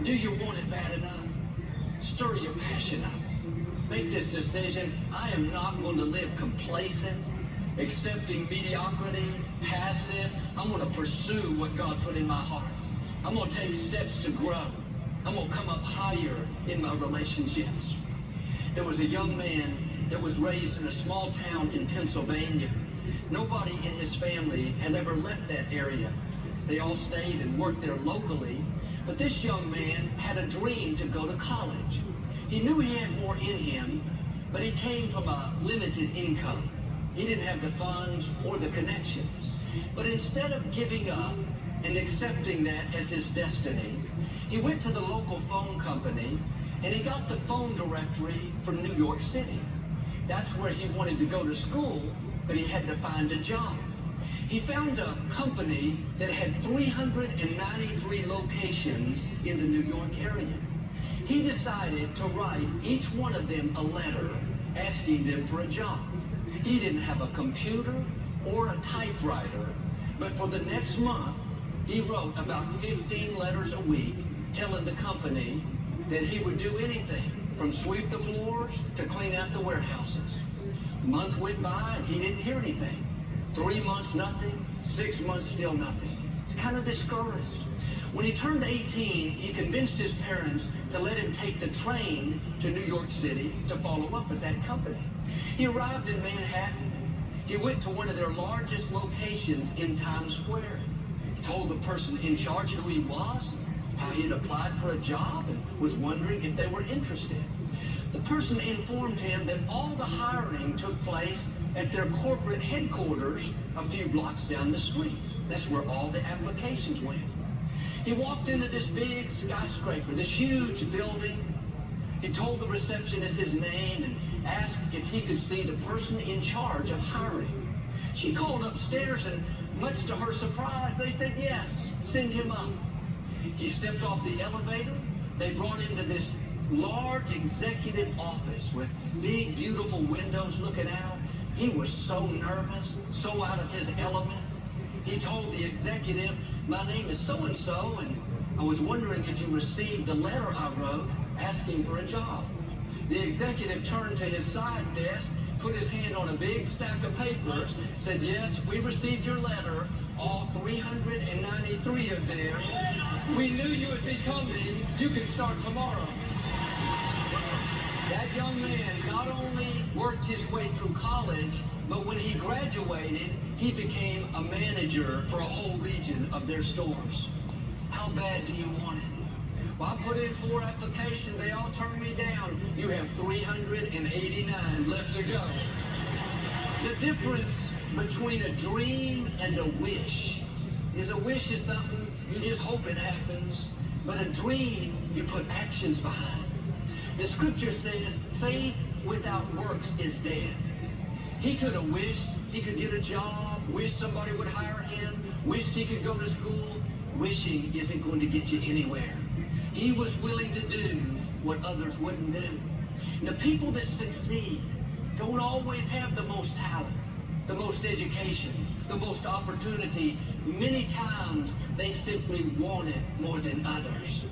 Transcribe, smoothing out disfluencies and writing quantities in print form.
Do you want it bad enough? Stir your passion up. Make this decision. I am not going to live complacent, accepting mediocrity, passive. I'm going to pursue what God put in my heart. I'm going to take steps to grow. I'm going to come up higher in my relationships. There was a young man that was raised in a small town in Pennsylvania. Nobody in his family had ever left that area. They all stayed and worked there locally, but this young man had a dream to go to college. He knew he had more in him, but he came from a limited income. He didn't have the funds or the connections. But instead of giving up and accepting that as his destiny, he went to the local phone company and he got the phone directory for New York City. That's where he wanted to go to school, but he had to find a job. He found a company that had 393 locations in the New York area. He decided to write each one of them a letter asking them for a job. He didn't have a computer or a typewriter, but for the next month, he wrote about 15 letters a week telling the company that he would do anything from sweep the floors to clean out the warehouses. A month went by and he didn't hear anything. 3 months, nothing. 6 months, still nothing. He's kind of discouraged. When he turned 18, he convinced his parents to let him take the train to New York City to follow up with that company. He arrived in Manhattan. He went to one of their largest locations in Times Square. He told the person in charge who he was, how he had applied for a job, and was wondering if they were interested. The person informed him that all the hiring took place at their corporate headquarters a few blocks down the street. That's where all the applications went. He walked into this big skyscraper, this huge building. He told the receptionist his name and asked if he could see the person in charge of hiring. She called upstairs and, much to her surprise, they said yes, send him up. He stepped off the elevator. They brought him to this large executive office with big, beautiful windows looking out. He was so nervous, so out of his element. He told the executive, my name is so-and-so, and I was wondering if you received the letter I wrote asking for a job. The executive turned to his side desk, put his hand on a big stack of papers, said, yes, we received your letter, all 393 of them. We knew you would be coming. You can start tomorrow. That young man not only worked his way through college, but when he graduated, he became a manager for a whole region of their stores. How bad do you want it? Well, I put in 4 applications. They all turned me down. You have 389 left to go. The difference between a dream and a wish is a wish is something you just hope it happens, but a dream you put actions behind. The scripture says faith without works is dead. He could have wished he could get a job, wished somebody would hire him, wished he could go to school. Wishing isn't going to get you anywhere. He was willing to do what others wouldn't do. The people that succeed don't always have the most talent, the most education, the most opportunity. Many times they simply want it more than others.